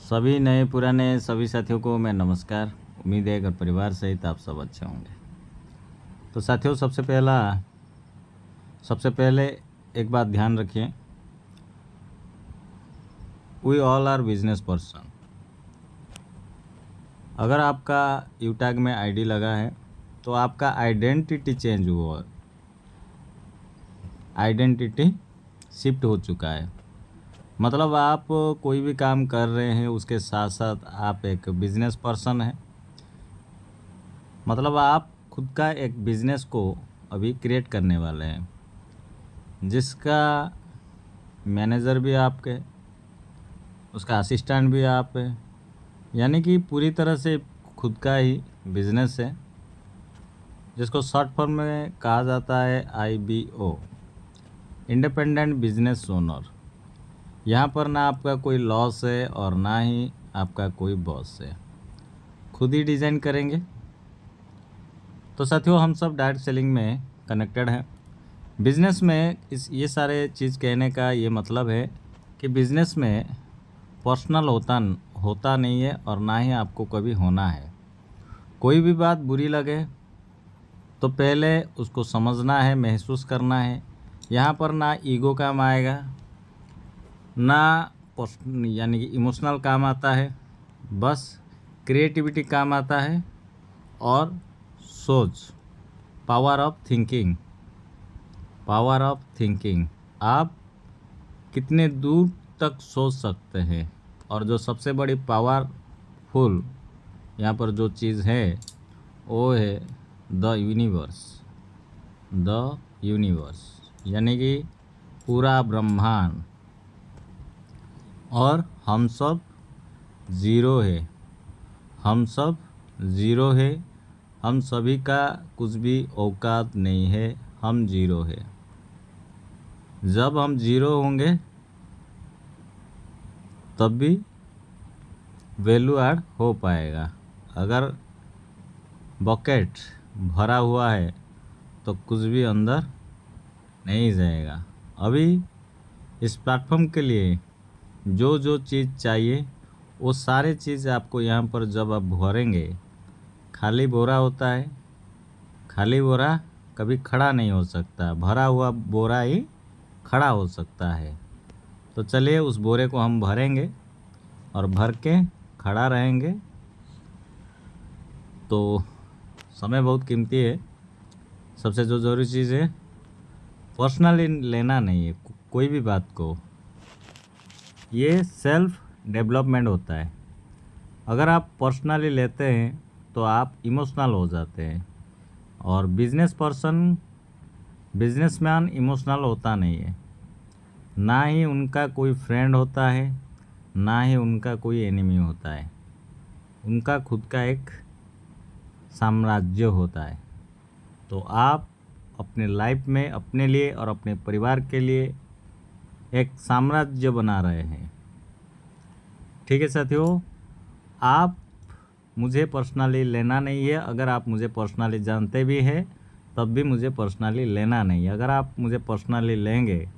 सभी नए पुराने सभी साथियों को मैं नमस्कार। उम्मीद है घर परिवार सहित आप सब अच्छे होंगे। तो साथियों, सबसे पहले एक बात ध्यान रखिए, we all are business person. अगर आपका यूटैग में आईडी लगा है तो आपका आइडेंटिटी चेंज हुआ, आइडेंटिटी शिफ्ट हो चुका है। मतलब आप कोई भी काम कर रहे हैं उसके साथ साथ आप एक बिजनेस पर्सन हैं। मतलब आप खुद का एक बिजनेस को अभी क्रिएट करने वाले हैं, जिसका मैनेजर भी आप है, उसका असिस्टेंट भी आप है, यानी कि पूरी तरह से खुद का ही बिजनेस है, जिसको शॉर्ट फॉर्म में कहा जाता है IBO, इंडिपेंडेंट बिजनेस ओनर। यहाँ पर ना आपका कोई लॉस है और ना ही आपका कोई बॉस है, खुद ही डिज़ाइन करेंगे। तो साथियों, हम सब डायरेक्ट सेलिंग में कनेक्टेड हैं। बिज़नेस में ये सारे चीज़ कहने का ये मतलब है कि बिज़नेस में पर्सनल होता नहीं है और ना ही आपको कभी होना है। कोई भी बात बुरी लगे तो पहले उसको समझना है, महसूस करना है। यहाँ पर ना ईगो काम आएगा, ना यानी कि इमोशनल काम आता है, बस क्रिएटिविटी काम आता है और सोच, पावर ऑफ थिंकिंग। आप कितने दूर तक सोच सकते हैं। और जो सबसे बड़ी पावरफुल यहाँ पर जो चीज़ है वो है द यूनिवर्स, यानी कि पूरा ब्रह्मांड। और हम सब ज़ीरो है, हम सभी का कुछ भी औकात नहीं है, हम ज़ीरो है। जब हम ज़ीरो होंगे तब भी वैल्यू ऐड हो पाएगा। अगर बकेट भरा हुआ है तो कुछ भी अंदर नहीं जाएगा। अभी इस प्लेटफॉर्म के लिए जो चीज़ चाहिए वो सारे चीज़ आपको यहाँ पर जब आप भरेंगे, खाली बोरा होता है, खाली बोरा कभी खड़ा नहीं हो सकता, भरा हुआ बोरा ही खड़ा हो सकता है। तो चलिए उस बोरे को हम भरेंगे और भर के खड़ा रहेंगे। तो समय बहुत कीमती है। सबसे जो ज़रूरी चीज़ है, पर्सनली लेना नहीं है कोई भी बात को। ये सेल्फ डेवलपमेंट होता है। अगर आप पर्सनली लेते हैं तो आप इमोशनल हो जाते हैं। और बिजनेसमैन इमोशनल होता नहीं है, ना ही उनका कोई फ्रेंड होता है, ना ही उनका कोई एनिमी होता है। उनका खुद का एक साम्राज्य होता है। तो आप अपने लाइफ में अपने लिए और अपने परिवार के लिए एक साम्राज्य बना रहे हैं। ठीक है साथियों, आप मुझे पर्सनली लेना नहीं है। अगर आप मुझे पर्सनली जानते भी हैं तब भी मुझे पर्सनली लेना नहीं है। अगर आप मुझे पर्सनली लेंगे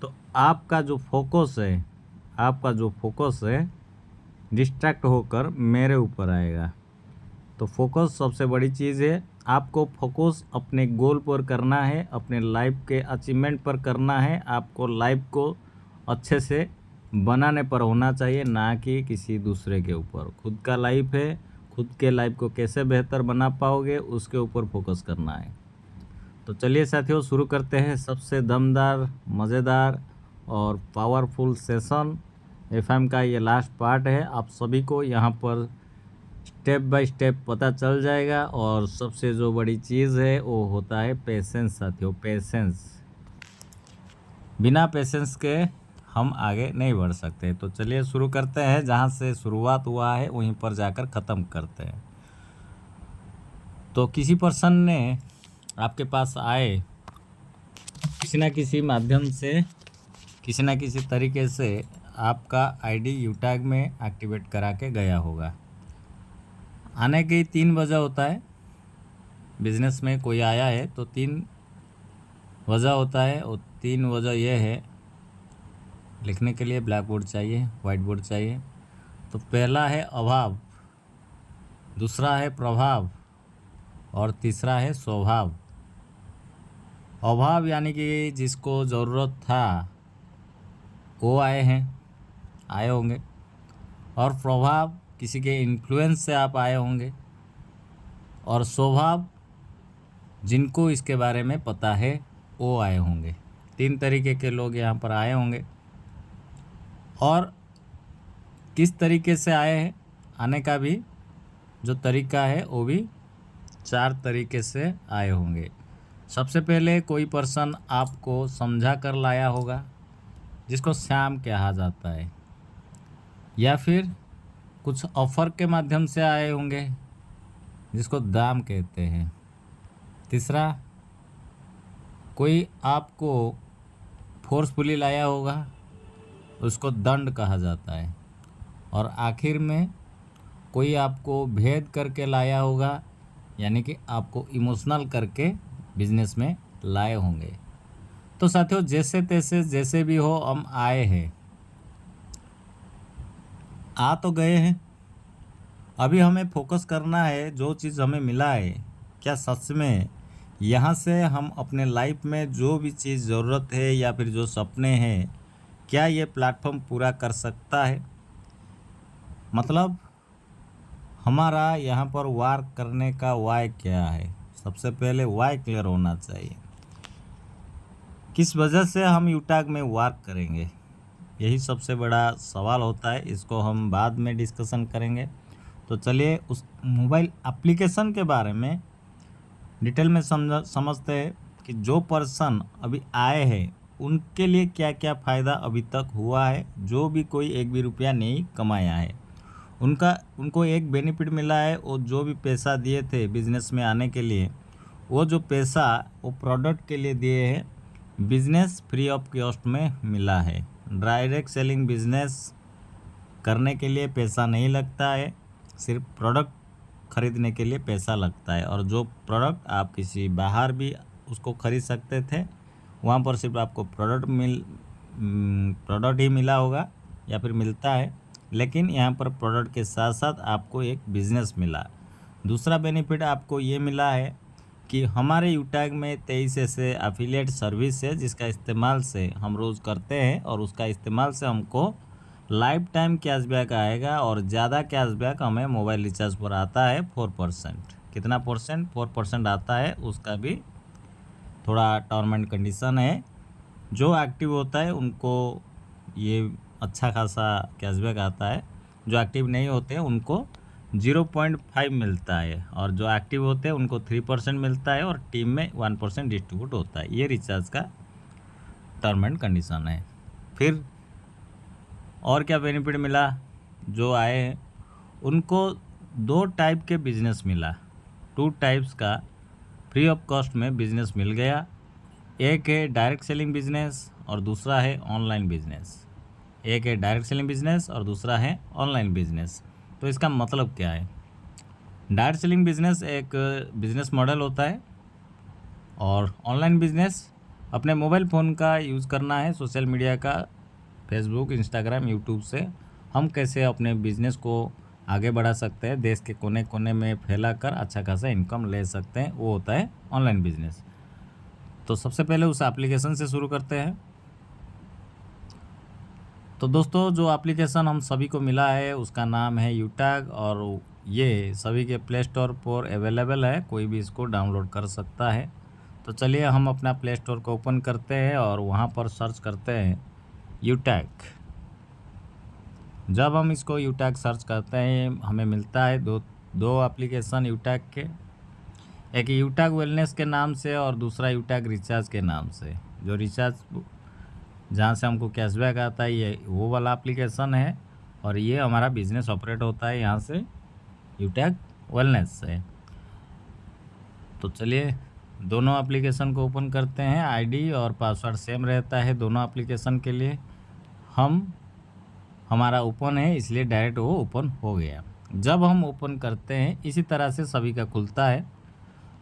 तो आपका जो फोकस है डिस्ट्रैक्ट होकर मेरे ऊपर आएगा। तो फोकस सबसे बड़ी चीज़ है। आपको फोकस अपने गोल पर करना है, अपने लाइफ के अचीवमेंट पर करना है। आपको लाइफ को अच्छे से बनाने पर होना चाहिए, ना कि किसी दूसरे के ऊपर। खुद का लाइफ है, खुद के लाइफ को कैसे बेहतर बना पाओगे उसके ऊपर फोकस करना है। तो चलिए साथियों, शुरू करते हैं सबसे दमदार, मज़ेदार और पावरफुल सेशन। FM का ये लास्ट पार्ट है। आप सभी को यहाँ पर स्टेप बाय स्टेप पता चल जाएगा। और सबसे जो बड़ी चीज़ है वो होता है पेशेंस साथियों, पेशेंस। बिना पेशेंस के हम आगे नहीं बढ़ सकते। तो चलिए शुरू करते हैं। जहाँ से शुरुआत हुआ है वहीं पर जाकर ख़त्म करते हैं। तो किसी पर्सन ने आपके पास आए, किसी ना किसी माध्यम से, किसी ना किसी तरीके से आपका ID यूटैग में एक्टिवेट करा के गया होगा। आने की 3 वजह होता है। बिजनेस में कोई आया है तो 3 वजह होता है। और 3 वजह यह है, लिखने के लिए ब्लैक बोर्ड चाहिए, वाइट बोर्ड चाहिए। तो पहला है अभाव, दूसरा है प्रभाव और तीसरा है स्वभाव। अभाव यानी कि जिसको ज़रूरत था वो आए होंगे, और प्रभाव किसी के इन्फ्लुएंस से आप आए होंगे, और स्वभाव जिनको इसके बारे में पता है वो आए होंगे। 3 तरीके के लोग यहाँ पर आए होंगे। और किस तरीके से आए हैं, आने का भी जो तरीका है वो भी 4 तरीके से आए होंगे। सबसे पहले कोई पर्सन आपको समझा कर लाया होगा, जिसको श्याम कहा जाता है, या फिर कुछ ऑफ़र के माध्यम से आए होंगे, जिसको दाम कहते हैं। तीसरा, कोई आपको फोर्सफुली लाया होगा, उसको दंड कहा जाता है। और आखिर में कोई आपको भेद करके लाया होगा, यानी कि आपको इमोशनल करके बिजनेस में लाए होंगे। तो साथियों, जैसे तैसे जैसे भी हो हम आए हैं, आ तो गए हैं। अभी हमें फोकस करना है जो चीज़ हमें मिला है, क्या सच में यहाँ से हम अपने लाइफ में जो भी चीज़ ज़रूरत है या फिर जो सपने हैं, क्या ये प्लेटफॉर्म पूरा कर सकता है। मतलब हमारा यहाँ पर वार्क करने का वाई क्या है, सबसे पहले वाई क्लियर होना चाहिए। किस वजह से हम यूटैग में वार्क करेंगे, यही सबसे बड़ा सवाल होता है। इसको हम बाद में डिस्कशन करेंगे। तो चलिए उस मोबाइल एप्लीकेशन के बारे में डिटेल में समझते हैं कि जो पर्सन अभी आए हैं उनके लिए क्या क्या फ़ायदा अभी तक हुआ है। जो भी कोई 1 भी रुपया नहीं कमाया है, उनको एक बेनिफिट मिला है। वो जो भी पैसा दिए थे बिज़नेस में आने के लिए, वो जो पैसा वो प्रोडक्ट के लिए दिए हैं, बिज़नेस फ्री ऑफ कॉस्ट में मिला है। डायरेक्ट सेलिंग बिज़नेस करने के लिए पैसा नहीं लगता है, सिर्फ प्रोडक्ट खरीदने के लिए पैसा लगता है। और जो प्रोडक्ट आप किसी बाहर भी उसको खरीद सकते थे, वहाँ पर सिर्फ आपको प्रोडक्ट ही मिला होगा या फिर मिलता है, लेकिन यहाँ पर प्रोडक्ट के साथ साथ आपको एक बिज़नेस मिला। दूसरा बेनिफिट आपको ये मिला है कि हमारे यूटैग में 23 ऐसे एफिलिएट सर्विस है जिसका इस्तेमाल से हम रोज़ करते हैं, और उसका इस्तेमाल से हमको लाइफ टाइम कैशबैक आएगा। और ज़्यादा कैशबैक हमें मोबाइल रिचार्ज पर आता है 4%। कितना परसेंट? 4% आता है। उसका भी थोड़ा टर्म एंड कंडीशन है। जो एक्टिव होता है उनको ये अच्छा खासा कैशबैक आता है, जो एक्टिव नहीं होते हैं उनको 0.5 मिलता है, और जो एक्टिव होते हैं उनको 3% मिलता है, और टीम में 1% डिस्ट्रीब्यूट होता है। ये रिचार्ज का टर्म एंड कंडीशन है। फिर और क्या बेनिफिट मिला, जो आए हैं उनको 2 टाइप के बिज़नेस मिला, 2 टाइप्स का फ्री ऑफ कॉस्ट में बिज़नेस मिल गया। एक है डायरेक्ट सेलिंग बिज़नेस और दूसरा है ऑनलाइन बिज़नेस। एक है डायरेक्ट सेलिंग बिज़नेस और दूसरा है ऑनलाइन बिज़नेस। तो इसका मतलब क्या है? डायरेक्ट सेलिंग बिज़नेस एक बिज़नेस मॉडल होता है, और ऑनलाइन बिज़नेस अपने मोबाइल फ़ोन का यूज़ करना है, सोशल मीडिया का, फेसबुक, इंस्टाग्राम, यूट्यूब से हम कैसे अपने बिज़नेस को आगे बढ़ा सकते हैं, देश के कोने कोने में फैला कर अच्छा खासा इनकम ले सकते हैं, वो होता है ऑनलाइन बिज़नेस। तो सबसे पहले उस एप्लीकेशन से शुरू करते हैं। तो दोस्तों, जो एप्लीकेशन हम सभी को मिला है उसका नाम है यूटैग, और ये सभी के प्ले स्टोर पर अवेलेबल है, कोई भी इसको डाउनलोड कर सकता है। तो चलिए हम अपना प्ले स्टोर को ओपन करते हैं और वहाँ पर सर्च करते हैं यूटैग। जब हम इसको यूटैग सर्च करते हैं हमें मिलता है दो एप्लीकेशन यूटैग के, एक यूटैग वेलनेस के नाम से और दूसरा यूटैग रिचार्ज के नाम से। जो रिचार्ज जहाँ से हमको कैशबैक आता है ये वो वाला एप्लीकेशन है, और ये हमारा बिज़नेस ऑपरेट होता है यहाँ से यूटैग वेलनेस से। तो चलिए दोनों एप्लीकेशन को ओपन करते हैं। आईडी और पासवर्ड सेम रहता है दोनों एप्लीकेशन के लिए। हमारा ओपन है इसलिए डायरेक्ट वो ओपन हो गया। जब हम ओपन करते हैं इसी तरह से सभी का खुलता है।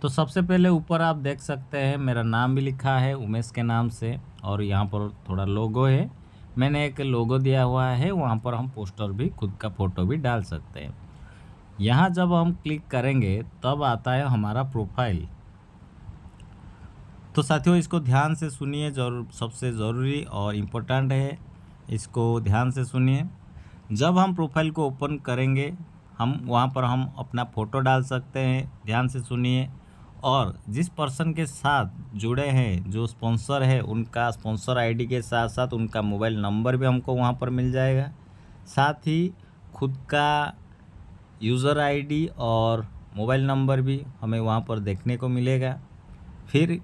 तो सबसे पहले ऊपर आप देख सकते हैं मेरा नाम भी लिखा है उमेश के नाम से, और यहाँ पर थोड़ा लोगो है मैंने एक लोगो दिया हुआ है, वहाँ पर हम पोस्टर भी खुद का फ़ोटो भी डाल सकते हैं। यहाँ जब हम क्लिक करेंगे तब आता है हमारा प्रोफाइल। तो साथियों इसको ध्यान से सुनिए, जरूर सबसे ज़रूरी और इम्पोर्टेंट है, इसको ध्यान से सुनिए। जब हम प्रोफाइल को ओपन करेंगे हम वहाँ पर हम अपना फ़ोटो डाल सकते हैं, ध्यान से सुनिए। और जिस पर्सन के साथ जुड़े हैं, जो स्पॉन्सर है, उनका स्पॉन्सर आईडी के साथ साथ उनका मोबाइल नंबर भी हमको वहाँ पर मिल जाएगा। साथ ही खुद का यूज़र आईडी और मोबाइल नंबर भी हमें वहाँ पर देखने को मिलेगा। फिर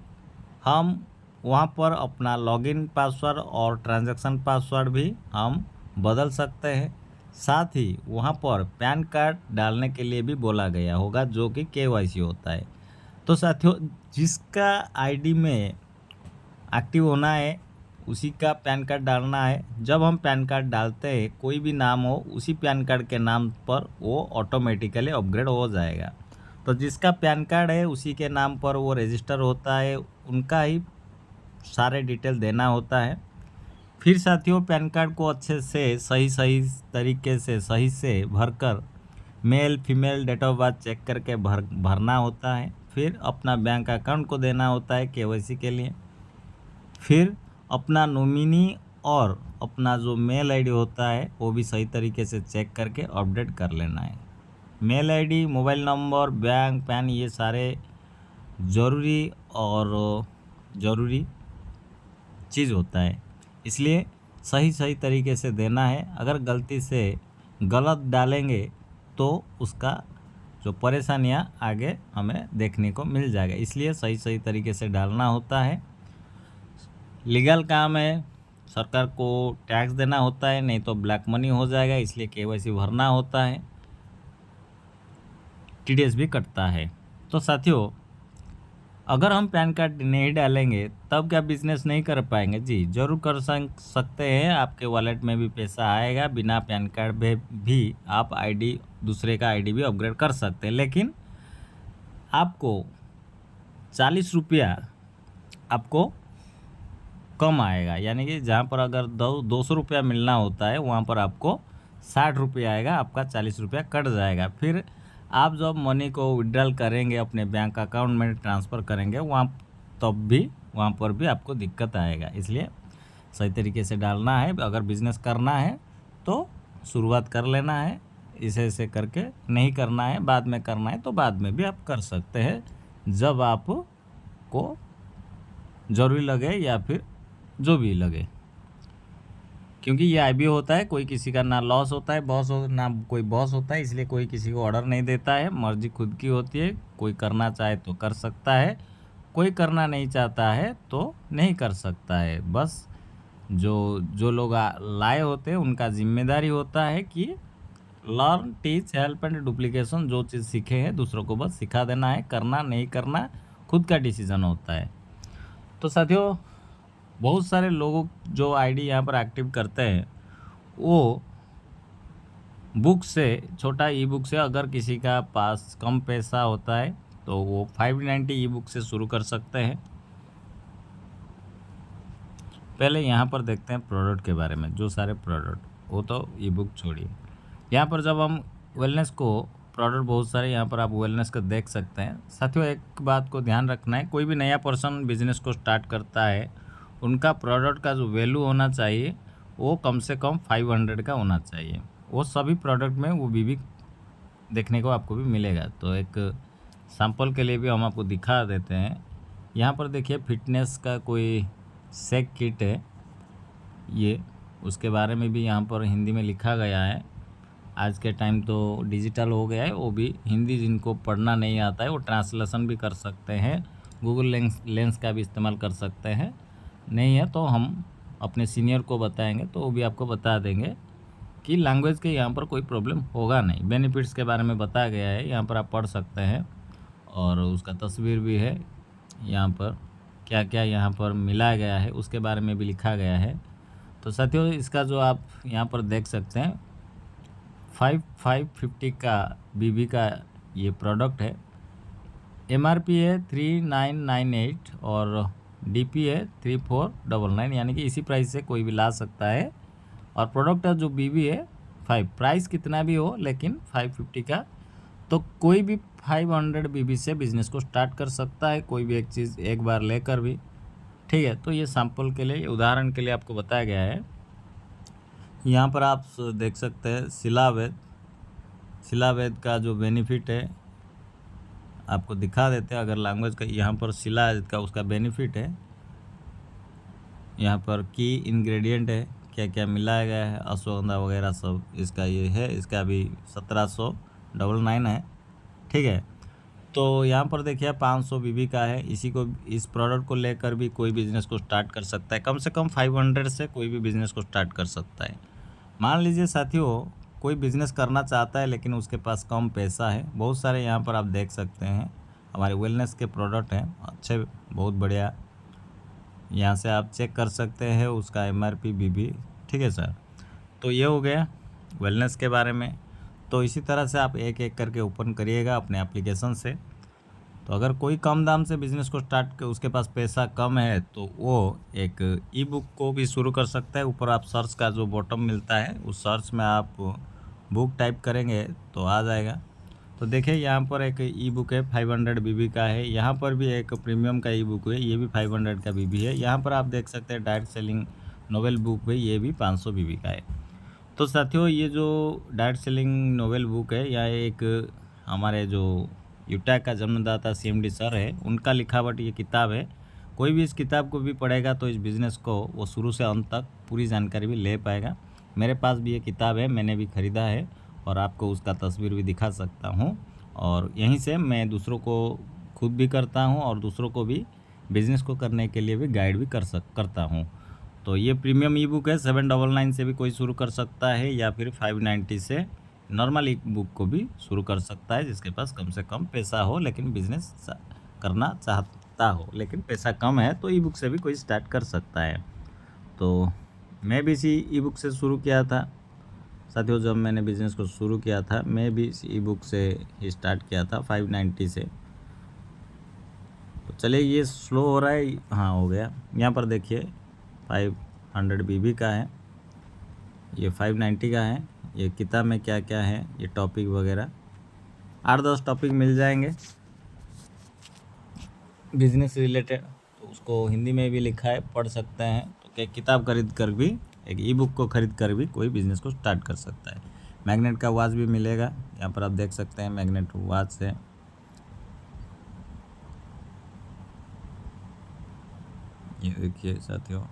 हम वहाँ पर अपना लॉगिन पासवर्ड और ट्रांजैक्शन पासवर्ड भी हम बदल सकते हैं। साथ ही वहाँ पर पैन कार्ड डालने के लिए भी बोला गया होगा, जो कि केवाईसी होता है। तो साथियों जिसका आईडी में एक्टिव होना है उसी का पैन कार्ड डालना है। जब हम पैन कार्ड डालते हैं, कोई भी नाम हो, उसी पैन कार्ड के नाम पर वो ऑटोमेटिकली अपग्रेड हो जाएगा। तो जिसका पैन कार्ड है उसी के नाम पर वो रजिस्टर होता है, उनका ही सारे डिटेल देना होता है। फिर साथियों पैन कार्ड को अच्छे से सही तरीके से सही से भरकर male female date of birth check करके भरना होता है। फिर अपना बैंक अकाउंट को देना होता है केवाईसी के लिए। फिर अपना नॉमिनी और अपना जो मेल आईडी होता है वो भी सही तरीके से चेक करके अपडेट कर लेना है। Mail ID, mobile number, bank, PAN, ये सारे ज़रूरी चीज़ होता है, इसलिए सही तरीके से देना है। अगर गलती से गलत डालेंगे तो उसका जो परेशानियां आगे हमें देखने को मिल जाएगा, इसलिए सही तरीके से डालना होता है। लीगल काम है, सरकार को टैक्स देना होता है, नहीं तो ब्लैक मनी हो जाएगा, इसलिए केवाईसी भरना होता है, टीडीएस भी कटता है। तो साथियों अगर हम पैन कार्ड नहीं डालेंगे तब क्या बिजनेस नहीं कर पाएंगे? जी ज़रूर कर सकते हैं। आपके वॉलेट में भी पैसा आएगा, बिना पैन कार्ड भी आप आईडी, दूसरे का आईडी भी अपग्रेड कर सकते हैं। लेकिन आपको 40 रुपया आपको कम आएगा, यानी कि जहाँ पर अगर 200 रुपया मिलना होता है वहाँ पर आपको 60 रुपया आएगा, आपका 40 रुपया कट जाएगा। फिर आप जब मनी को विड्रॉल करेंगे, अपने बैंक अकाउंट में ट्रांसफ़र करेंगे, वहाँ पर भी आपको दिक्कत आएगा। इसलिए सही तरीके से डालना है। अगर बिज़नेस करना है तो शुरुआत कर लेना है, ऐसे करके नहीं करना है, बाद में करना है तो बाद में भी आप कर सकते हैं, जब आपको ज़रूरी लगे या फिर जो भी लगे। क्योंकि ये आईबीओ होता है, कोई किसी का ना लॉस होता है, ना कोई बॉस होता है, इसलिए कोई किसी को ऑर्डर नहीं देता है। मर्जी खुद की होती है, कोई करना चाहे तो कर सकता है, कोई करना नहीं चाहता है तो नहीं कर सकता है। बस जो लोग लाए होते हैं उनका जिम्मेदारी होता है कि learn, teach, help and duplication, जो चीज़ सीखे हैं दूसरों को बस सिखा देना है। करना नहीं करना खुद का डिसीजन होता है। तो साथियों बहुत सारे लोगों जो आईडी यहाँ पर एक्टिव करते हैं वो बुक से, छोटा ई बुक से, अगर किसी का पास कम पैसा होता है तो वो 590 ई बुक से शुरू कर सकते हैं। पहले यहाँ पर देखते हैं प्रोडक्ट के बारे में। जो सारे प्रोडक्ट, वो तो ई बुक छोड़िए, यहाँ पर जब हम वेलनेस को, प्रोडक्ट बहुत सारे यहाँ पर आप वेलनेस का देख सकते हैं। साथियों एक बात को ध्यान रखना है, कोई भी नया पर्सन बिजनेस को स्टार्ट करता है, उनका प्रोडक्ट का जो वैल्यू होना चाहिए वो कम से कम 500 का होना चाहिए। वो सभी प्रोडक्ट में वो भी देखने को आपको भी मिलेगा। तो एक सैंपल के लिए भी हम आपको दिखा देते हैं। यहाँ पर देखिए फिटनेस का कोई शेक किट है, ये उसके बारे में भी यहाँ पर हिंदी में लिखा गया है। आज के टाइम तो डिजिटल हो गया है, वो भी हिंदी जिनको पढ़ना नहीं आता है वो ट्रांसलेशन भी कर सकते हैं, गूगल लेंस का भी इस्तेमाल कर सकते हैं। नहीं है तो हम अपने सीनियर को बताएंगे तो वो भी आपको बता देंगे कि लैंग्वेज के यहाँ पर कोई प्रॉब्लम होगा नहीं। बेनिफिट्स के बारे में बताया गया है, यहाँ पर आप पढ़ सकते हैं, और उसका तस्वीर भी है। यहाँ पर क्या क्या यहाँ पर मिलाया गया है उसके बारे में भी लिखा गया है। तो साथियों इसका जो आप यहाँ पर देख सकते हैं 550 का बीबी का ये प्रोडक्ट है। एमआरपी है 3998 और डीपी है 3499, यानी कि इसी प्राइस से कोई भी ला सकता है। और प्रोडक्ट का जो बीबी है 5, प्राइस कितना भी हो लेकिन 550 का। तो कोई भी 500 बीबी से बिज़नेस को स्टार्ट कर सकता है, कोई भी एक चीज़ एक बार लेकर भी। ठीक है, तो ये सैंपल के लिए, उदाहरण के लिए आपको बताया गया है। यहाँ पर आप देख सकते हैं शिलावेद का जो बेनिफिट है आपको दिखा देते हैं। अगर लैंग्वेज का यहाँ पर शिलावेद का उसका बेनिफिट है, यहाँ पर की इंग्रेडिएंट है, क्या क्या मिलाया गया है, अश्वगंधा वगैरह सब इसका ये है। इसका अभी 1799 है। ठीक है, तो यहाँ पर देखिए 500 बीबी का है। इस प्रोडक्ट को लेकर भी कोई बिज़नेस को स्टार्ट कर सकता है। कम से कम 500 से कोई भी बिज़नेस को स्टार्ट कर सकता है। मान लीजिए साथियों, कोई बिज़नेस करना चाहता है लेकिन उसके पास कम पैसा है। बहुत सारे यहाँ पर आप देख सकते हैं हमारे वेलनेस के प्रोडक्ट हैं, अच्छे, बहुत बढ़िया। यहाँ से आप चेक कर सकते हैं उसका MRP बीबी। ठीक है सर, तो ये हो गया वेलनेस के बारे में। तो इसी तरह से आप एक एक करके ओपन करिएगा अपने एप्लीकेशन से। तो अगर कोई कम दाम से बिज़नेस को स्टार्ट कर, उसके पास पैसा कम है, तो वो एक ई बुक को भी शुरू कर सकता है। ऊपर आप सर्च का जो बॉटम मिलता है उस सर्च में आप बुक टाइप करेंगे तो आ जाएगा। तो देखिए यहाँ पर एक ई बुक है 500 बीबी का है। यहाँ पर भी एक प्रीमियम का ई बुक है, ये भी 500 का बीबी है। यहाँ पर आप देख सकते हैं डायरेक्ट सेलिंग नोवेल बुक है, ये भी 500 बीबी का है। तो साथियों, ये जो डायरेक्ट सेलिंग नोवेल बुक है, यह एक हमारे जो यूटैक का जन्मदाता CMD सर है, उनका लिखावट ये किताब है। कोई भी इस किताब को भी पढ़ेगा तो इस बिज़नेस को वो शुरू से अंत तक पूरी जानकारी भी ले पाएगा। मेरे पास भी ये किताब है, मैंने भी ख़रीदा है और आपको उसका तस्वीर भी दिखा सकता हूँ। और यहीं से मैं दूसरों को खुद भी करता हूँ और दूसरों को भी बिज़नेस को करने के लिए भी गाइड भी करता हूँ। तो ये प्रीमियम ई बुक है, 799 से भी कोई शुरू कर सकता है या फिर 590 से नॉर्मल ई बुक को भी शुरू कर सकता है, जिसके पास कम से कम पैसा हो लेकिन बिज़नेस करना चाहता हो, लेकिन पैसा कम है तो ई बुक से भी कोई स्टार्ट कर सकता है। तो मैं भी इसी ई बुक से शुरू किया था साथियों। जब मैंने बिज़नेस को शुरू किया था मैं भी इस ई बुक से ही स्टार्ट किया था 590 से। तो चलिए, ये स्लो हो रहा है, हाँ हो गया। यहाँ पर देखिए 500 बीबी का है, ये 590 का है। ये किताब में क्या क्या है, ये टॉपिक वगैरह 8-10 टॉपिक मिल जाएंगे बिजनेस रिलेटेड। तो उसको हिंदी में भी लिखा है, पढ़ सकते हैं। तो क्या किताब खरीद कर भी, एक ई बुक को खरीद कर भी कोई बिज़नेस को स्टार्ट कर सकता है। मैग्नेट का वॉच भी मिलेगा, यहाँ पर आप देख सकते हैं मैग्नेट वॉच है। ये देखिए साथियों,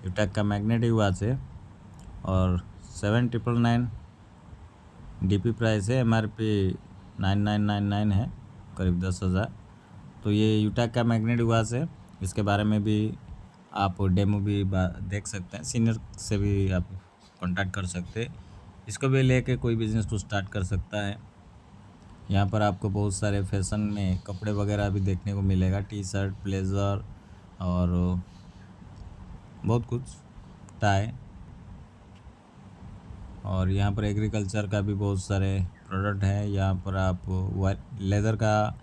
यूटैक का मैग्नेटिक वॉच है और 7,999 DP प्राइस है, MRP 9,999 है, करीब 10,000। तो ये यूटैक का मैग्नेटिक वॉच है। इसके बारे में भी आप डेमो भी देख सकते हैं, सीनियर से भी आप कांटेक्ट कर सकते हैं। इसको भी लेके कोई बिज़नेस को स्टार्ट कर सकता है। यहाँ पर आपको बहुत सारे फैशन में कपड़े वगैरह भी देखने को मिलेगा, टी-शर्ट, ब्लेज़र और बहुत कुछ, टाई। और यहाँ पर एग्रीकल्चर का भी बहुत सारे प्रोडक्ट हैं। यहाँ पर आप लेदर का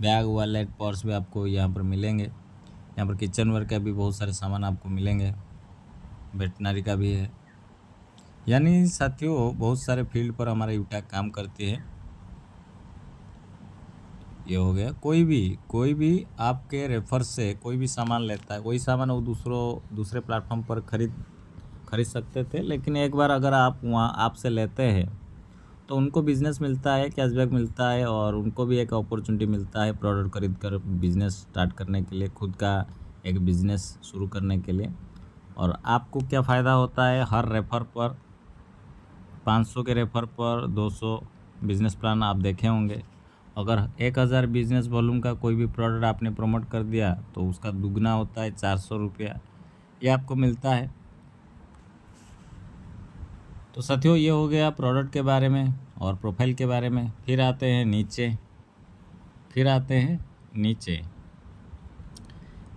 बैग, वॉलेट, पर्स भी आपको यहाँ पर मिलेंगे। यहाँ पर किचन वेयर का भी बहुत सारे सामान आपको मिलेंगे, वेटनरी का भी है। यानी साथियों, बहुत सारे फील्ड पर हमारा यूटैक काम करती है। ये हो गया। कोई भी आपके रेफर से कोई भी सामान लेता है, वही सामान वो दूसरे प्लेटफॉर्म पर खरीद सकते थे, लेकिन एक बार अगर आप वहाँ आपसे लेते हैं तो उनको बिज़नेस मिलता है, कैशबैक मिलता है और उनको भी एक अपॉर्चुनिटी मिलता है प्रोडक्ट खरीद कर बिज़नेस स्टार्ट करने के लिए, खुद का एक बिज़नेस शुरू करने के लिए। और आपको क्या फ़ायदा होता है, हर रेफर पर 500 के रेफर पर 200 बिज़नेस प्लान आप देखे होंगे। अगर 1000 बिज़नेस वॉल्यूम का कोई भी प्रोडक्ट आपने प्रमोट कर दिया तो उसका दुगना होता है, 400 रुपया ये आपको मिलता है। तो साथियों, ये हो गया प्रोडक्ट के बारे में और प्रोफाइल के बारे में। फिर आते हैं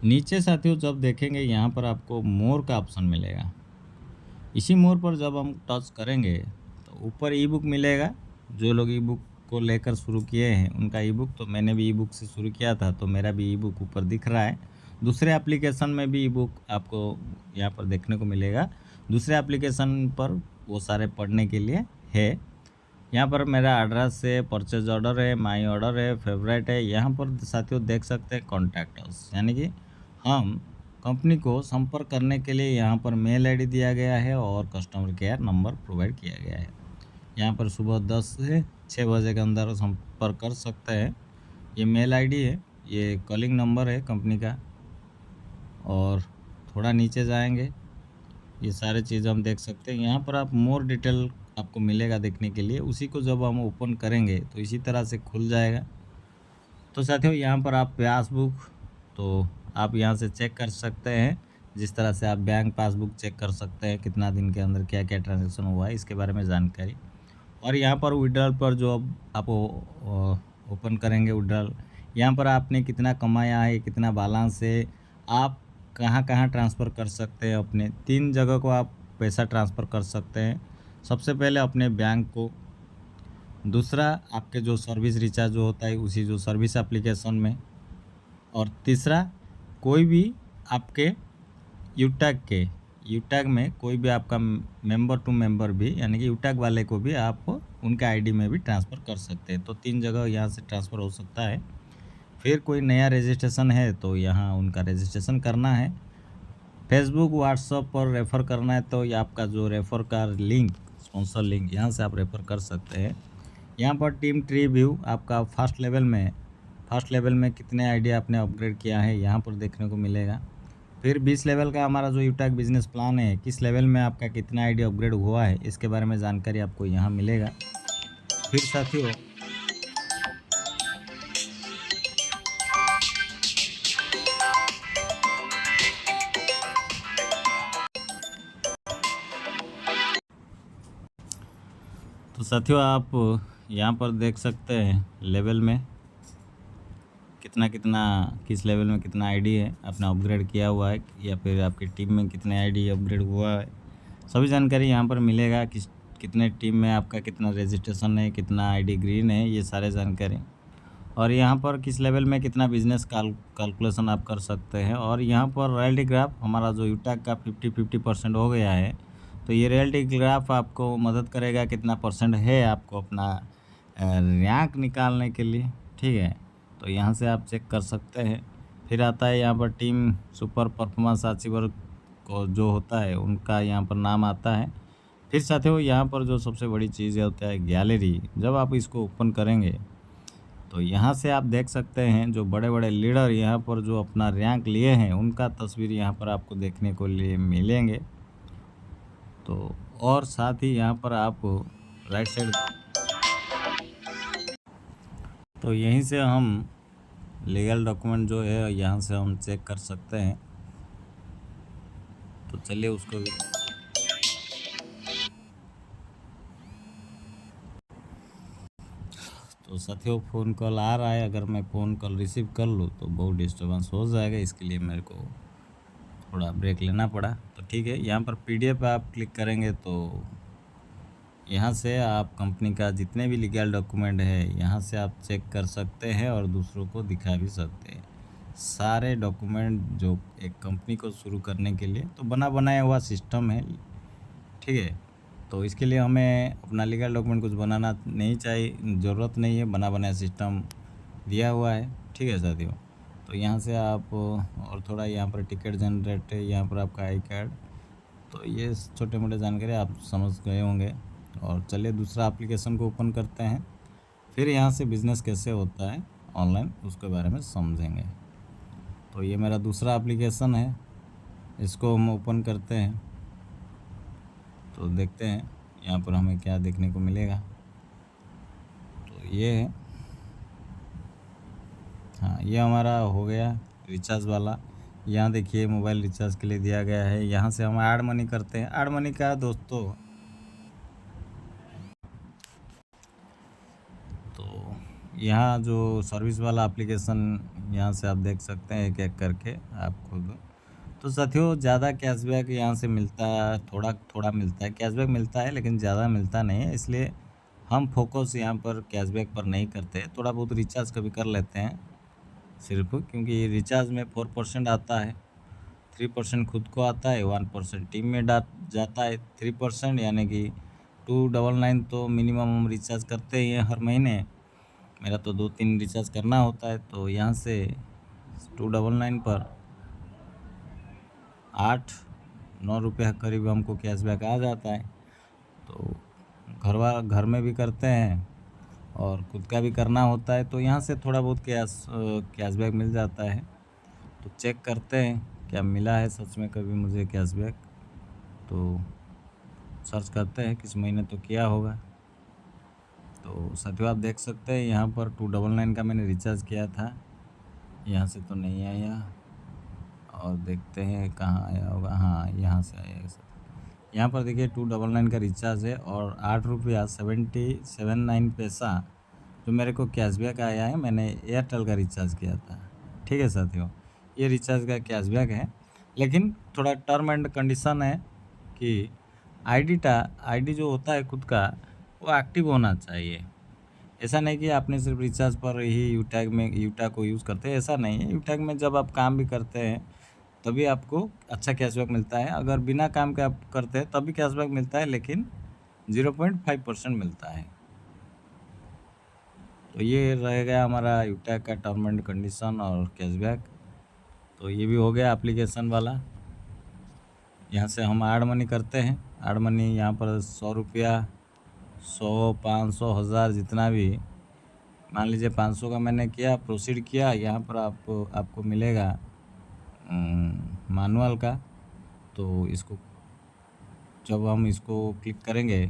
नीचे साथियों, जब देखेंगे यहाँ पर आपको मोर का ऑप्शन मिलेगा। इसी मोर पर जब हम टच करेंगे तो ऊपर ई बुक मिलेगा। जो लोग ई बुक को लेकर शुरू किए हैं उनका ई बुक, तो मैंने भी ई बुक से शुरू किया था तो मेरा भी ई बुक ऊपर दिख रहा है। दूसरे एप्लीकेशन में भी ई बुक आपको यहाँ पर देखने को मिलेगा। दूसरे एप्लीकेशन पर वो सारे पढ़ने के लिए है। यहाँ पर मेरा एड्रेस है, परचेज ऑर्डर है, माई ऑर्डर है, फेवरेट है। यहाँ पर साथियों देख सकते हैं कॉन्टैक्ट अस, यानी कि हम कंपनी को संपर्क करने के लिए यहाँ पर मेल आईडी दिया गया है और कस्टमर केयर नंबर प्रोवाइड किया गया है। यहाँ पर सुबह 10 से 6 बजे के अंदर संपर्क कर सकते हैं। ये मेल आईडी है, ये कॉलिंग नंबर है कंपनी का। और थोड़ा नीचे जाएंगे, ये सारे चीज़ हम देख सकते हैं। यहाँ पर आप मोर डिटेल आपको मिलेगा देखने के लिए। उसी को जब हम ओपन करेंगे तो इसी तरह से खुल जाएगा। तो साथियों यहाँ पर आप पासबुक, तो आप यहाँ से चेक कर सकते हैं। जिस तरह से आप बैंक पासबुक चेक कर सकते हैं, कितना दिन के अंदर क्या क्या ट्रांजैक्शन हुआ है इसके बारे में जानकारी। और यहाँ पर विड्रॉल पर जो अब आप ओपन करेंगे विड्रॉल, यहाँ पर आपने कितना कमाया है, कितना बैलेंस है, आप कहाँ कहाँ ट्रांसफ़र कर सकते हैं। अपने 3 जगह को आप पैसा ट्रांसफ़र कर सकते हैं। सबसे पहले अपने बैंक को, दूसरा आपके जो सर्विस रिचार्ज जो होता है उसी जो सर्विस एप्लीकेशन में, और तीसरा कोई भी आपके यूटैग में कोई भी आपका मेंबर टू मेंबर भी, यानी कि यूटैग वाले को भी आप उनके आईडी में भी ट्रांसफ़र कर सकते हैं। तो 3 जगह यहाँ से ट्रांसफ़र हो सकता है। फिर कोई नया रजिस्ट्रेशन है तो यहाँ उनका रजिस्ट्रेशन करना है। फेसबुक व्हाट्सएप पर रेफ़र करना है तो ये आपका जो रेफ़र का लिंक, स्पॉन्सर लिंक, यहाँ से आप रेफ़र कर सकते हैं। यहाँ पर टीम ट्री व्यू आपका फर्स्ट लेवल में कितने आईडी आपने अपग्रेड किया है यहाँ पर देखने को मिलेगा। फिर 20 लेवल का हमारा जो यूटैग बिजनेस प्लान है, किस लेवल में आपका कितना आईडी अपग्रेड हुआ है इसके बारे में जानकारी आपको यहाँ मिलेगा। फिर साथियों आप यहाँ पर देख सकते हैं लेवल में कितना किस लेवल में कितना आईडी है आपने अपग्रेड किया हुआ है, या फिर आपकी टीम में कितने आईडी अपग्रेड हुआ है, सभी जानकारी यहाँ पर मिलेगा। कितने टीम में आपका कितना रजिस्ट्रेशन है, कितना आईडी ग्रीन है, ये सारे जानकारी। और यहाँ पर किस लेवल में कितना बिजनेस कैलकुलेशन आप कर सकते हैं। और यहाँ पर रॉयल्टी ग्राफ हमारा जो यूटैग का 50% हो गया है, तो ये रॉयल्टी ग्राफ आपको मदद करेगा कितना परसेंट है आपको अपना रैंक निकालने के लिए, ठीक है। तो यहाँ से आप चेक कर सकते हैं। फिर आता है यहाँ पर टीम सुपर परफॉर्मेंस अचीवर को जो होता है उनका यहाँ पर नाम आता है। फिर साथियों यहाँ पर जो सबसे बड़ी चीज़ होता है गैलरी, जब आप इसको ओपन करेंगे तो यहाँ से आप देख सकते हैं जो बड़े बड़े लीडर यहाँ पर जो अपना रैंक लिए हैं उनका तस्वीर यहाँ पर आपको देखने को लिए मिलेंगे। तो और साथ ही यहाँ पर आप राइट साइड, तो यहीं से हम लीगल डॉक्यूमेंट जो है यहाँ से हम चेक कर सकते हैं। तो चलिए उसको भी, तो साथियों फ़ोन कॉल आ रहा है, अगर मैं फ़ोन कॉल रिसीव कर लूँ तो बहुत डिस्टर्बेंस हो जाएगा, इसके लिए मेरे को थोड़ा ब्रेक लेना पड़ा। तो ठीक है, यहाँ पर पीडीएफ आप क्लिक करेंगे तो यहाँ से आप कंपनी का जितने भी लीगल डॉक्यूमेंट है यहाँ से आप चेक कर सकते हैं और दूसरों को दिखा भी सकते हैं। सारे डॉक्यूमेंट जो एक कंपनी को शुरू करने के लिए तो बनाया हुआ सिस्टम है, ठीक है। तो इसके लिए हमें अपना लीगल डॉक्यूमेंट कुछ बनाना नहीं चाहिए, ज़रूरत नहीं है, बनाया सिस्टम दिया हुआ है, ठीक है साथियों। तो यहाँ से आप और थोड़ा यहाँ पर टिकट जनरेट है, यहाँ पर आपका आई कार्ड, तो ये छोटे मोटे जानकारी आप समझ गए होंगे। और चलिए दूसरा एप्लीकेशन को ओपन करते हैं। फिर यहाँ से बिज़नेस कैसे होता है ऑनलाइन उसके बारे में समझेंगे। तो ये मेरा दूसरा एप्लीकेशन है, इसको हम ओपन करते हैं तो देखते हैं यहाँ पर हमें क्या देखने को मिलेगा। तो ये है, हाँ ये हमारा हो गया रिचार्ज वाला। यहाँ देखिए मोबाइल रिचार्ज के लिए दिया गया है। यहाँ से हम ऐड मनी करते हैं। ऐड मनी का दोस्तों, तो यहाँ जो सर्विस वाला एप्लीकेशन यहाँ से आप देख सकते हैं एक एक करके आप खुद। तो साथियों ज़्यादा कैशबैक यहाँ से मिलता है, थोड़ा मिलता है, कैशबैक मिलता है लेकिन ज़्यादा मिलता नहीं है, इसलिए हम फोकस यहाँ पर कैशबैक पर नहीं करते, थोड़ा बहुत रिचार्ज कभी कर लेते हैं। सिर्फ, क्योंकि रिचार्ज में 4% आता है, 3% खुद को आता है, 1% टीम में जाता है, 3% यानी कि 299 तो मिनिमम हम रिचार्ज करते ही हैं हर महीने। मेरा तो 2-3 रिचार्ज करना होता है, तो यहाँ से 299 पर 8-9 रुपये करीब हमको कैशबैक आ जाता है। तो घर में भी करते हैं और खुद का भी करना होता है, तो यहाँ से थोड़ा बहुत कैशबैक मिल जाता है। तो चेक करते हैं क्या मिला है सच में कभी मुझे कैशबैक, तो सर्च करते हैं किस महीने तो किया होगा। तो साथियों आप देख सकते हैं यहाँ पर 299 का मैंने रिचार्ज किया था, यहाँ से तो नहीं आया, और देखते हैं कहाँ आया होगा। हाँ, यहाँ से आया है सर। यहाँ पर देखिए 299 का रिचार्ज है और 8 रुपया 77 पैसा जो मेरे को कैशबैक आया है। मैंने एयरटेल का रिचार्ज किया था, ठीक है साथियों, ये रिचार्ज का कैशबैक है। लेकिन थोड़ा टर्म एंड कंडीशन है कि आईडी जो होता है खुद का वो एक्टिव होना चाहिए। ऐसा नहीं कि आपने सिर्फ रिचार्ज पर ही यूटैग को यूज़ करते हैं, ऐसा नहीं है। यूटैग में जब आप काम भी करते हैं तभी आपको अच्छा कैशबैक मिलता है, अगर बिना काम के आप करते हैं तभी कैशबैक मिलता है, लेकिन 0.5% मिलता है। तो ये रह गया हमारा यूटैग का टर्म एंड कंडीशन और कैशबैक। तो ये भी हो गया एप्लीकेशन वाला। यहाँ से हम ऐड मनी करते हैं। ऐड मनी यहाँ पर 100 रुपया, 100, 500, 1000 जितना भी, मान लीजिए 500 का मैंने किया, प्रोसीड किया, यहाँ पर आपको मिलेगा मैनुअल का। तो इसको जब हम इसको क्लिक करेंगे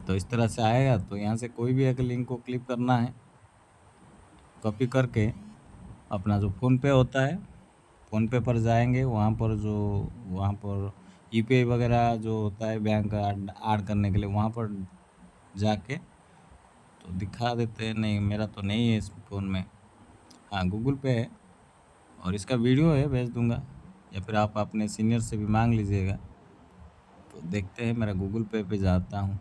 तो इस तरह से आएगा। तो यहाँ से कोई भी एक लिंक को क्लिक करना है, कॉपी करके अपना जो फ़ोनपे होता है, फ़ोनपे पर जाएंगे, वहाँ पर यूपीआई वगैरह जो होता है बैंक ऐड करने के लिए, वहाँ पर जाके तो दिखा देते हैं। नहीं, मेरा तो नहीं है इस फ़ोन में। हाँ, गूगल पे है और इसका वीडियो है, भेज दूँगा, या फिर आप अपने सीनियर से भी मांग लीजिएगा। तो देखते हैं, मेरा गूगल पे जाता हूँ।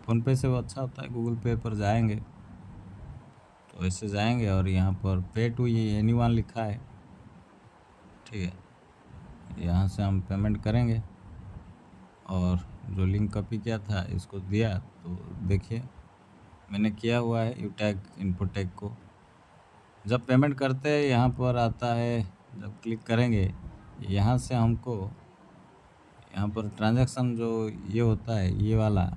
फ़ोनपे से वो अच्छा होता है, गूगल पे पर जाएंगे तो ऐसे जाएंगे और यहाँ पर पे टू एनीवन लिखा है, ठीक है। यहाँ से हम पेमेंट करेंगे और जो लिंक कॉपी किया था इसको दिया, तो देखिए मैंने किया हुआ है यूटैग इन्फोटेक को। जब पेमेंट करते हैं यहाँ पर आता है, जब क्लिक करेंगे यहाँ से हमको यहाँ पर ट्रांजैक्शन जो ये होता है ये वाला,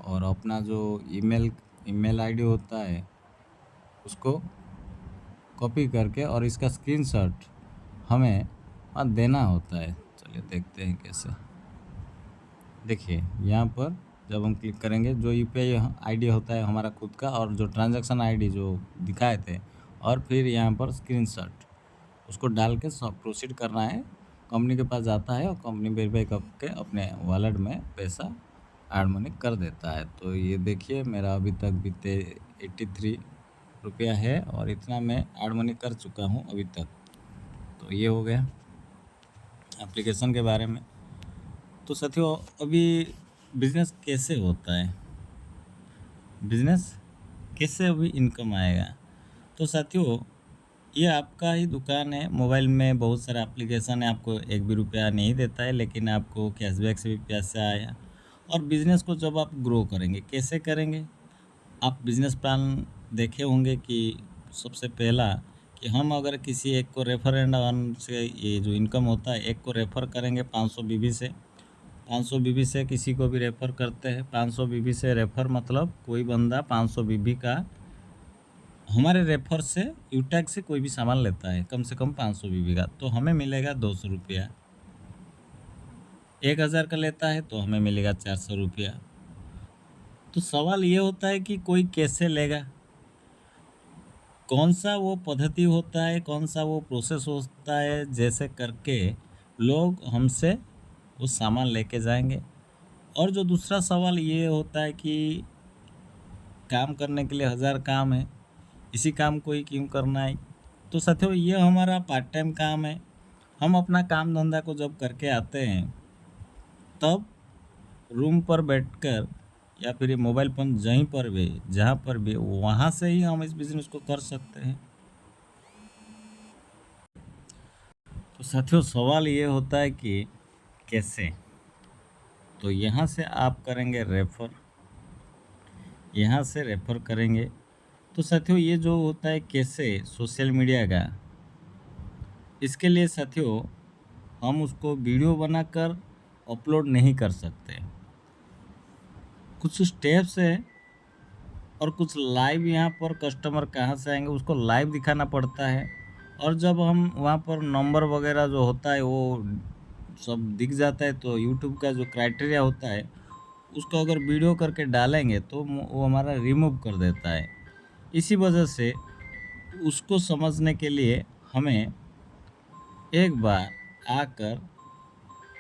और अपना जो ईमेल आईडी होता है उसको कॉपी करके और इसका स्क्रीनशॉट हमें देना होता है। चलिए देखते हैं कैसे। देखिए यहाँ पर जब हम क्लिक करेंगे, जो यूपीआई आईडी होता है हमारा खुद का, और जो ट्रांजैक्शन आईडी जो दिखाए थे, और फिर यहाँ पर स्क्रीनशॉट उसको डाल के सब प्रोसीड करना है। कंपनी के पास जाता है और कंपनी वेरीफाई करके अपने वॉलेट में पैसा ऐड मनी कर देता है। तो ये देखिए मेरा अभी तक बीते 83 रुपया है और इतना मैं ऐड मनी कर चुका हूँ अभी तक। तो ये हो गया एप्लीकेशन के बारे में। तो साथियों अभी बिज़नेस कैसे होता है, बिज़नेस कैसे अभी इनकम आएगा। तो साथियों ये आपका ही दुकान है, मोबाइल में बहुत सारे एप्लीकेशन है, आपको 1 भी रुपया नहीं देता है, लेकिन आपको कैशबैक से भी पैसा आया। और बिज़नेस को जब आप ग्रो करेंगे, कैसे करेंगे, आप बिज़नेस प्लान देखे होंगे कि सबसे पहला कि हम अगर किसी एक को रेफर एंड अर्न से ये जो इनकम होता है, एक को रेफ़र करेंगे 500 बीबी से, 500 बीबी से किसी को भी रेफ़र करते हैं। 500 बीबी से रेफ़र मतलब कोई बंदा 500 बीबी का हमारे रेफर से यूटैग से कोई भी सामान लेता है कम से कम 500 बीबी का, तो हमें मिलेगा 200 रुपया। 1000 का लेता है तो हमें मिलेगा 400 रुपया। तो सवाल ये होता है कि कोई कैसे लेगा, कौन सा वो पद्धति होता है, कौन सा वो प्रोसेस होता है जैसे करके लोग हमसे वो सामान लेके जाएंगे। और जो दूसरा सवाल ये होता है कि काम करने के लिए 1000 काम है, इसी काम को ही क्यों करना है। तो साथियों ये हमारा पार्ट टाइम काम है। हम अपना काम धंधा को जब करके आते हैं तब रूम पर बैठकर या फिर ये मोबाइल फ़ोन जहीं पर भी जहाँ पर भी वहाँ से ही हम इस बिज़नेस को कर सकते हैं। तो साथियों सवाल ये होता है कि कैसे? तो यहाँ से आप करेंगे रेफ़र, यहाँ से रेफ़र करेंगे। तो साथियों ये जो होता है कैसे सोशल मीडिया का, इसके लिए साथियों हम उसको वीडियो बनाकर अपलोड नहीं कर सकते। कुछ स्टेप्स हैं और कुछ लाइव यहाँ पर कस्टमर कहाँ से आएंगे उसको लाइव दिखाना पड़ता है। और जब हम वहाँ पर नंबर वगैरह जो होता है वो सब दिख जाता है तो यूट्यूब का जो क्राइटेरिया होता है उसको अगर वीडियो करके डालेंगे तो वो हमारा रिमूव कर देता है। इसी वजह से उसको समझने के लिए हमें एक बार आकर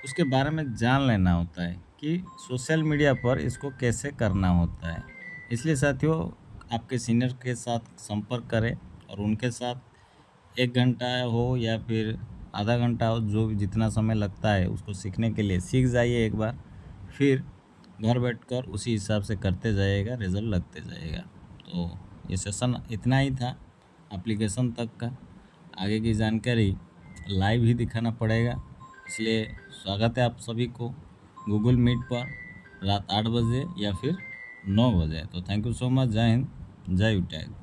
उसके बारे में जान लेना होता है कि सोशल मीडिया पर इसको कैसे करना होता है। इसलिए साथियों आपके सीनियर के साथ संपर्क करें और उनके साथ 1 घंटा हो या फिर आधा घंटा हो, जो भी जितना समय लगता है उसको सीखने के लिए सीख जाइए एक बार। फिर घर बैठकर उसी हिसाब से करते जाइएगा, रिज़ल्ट लगते जाएगा। तो ये सेशन इतना ही था एप्लीकेशन तक का। आगे की जानकारी लाइव ही दिखाना पड़ेगा, इसलिए स्वागत है आप सभी को गूगल मीट पर रात 8 बजे या फिर 9 बजे। तो थैंक यू सो मच। जय हिंद, जय यूटैग।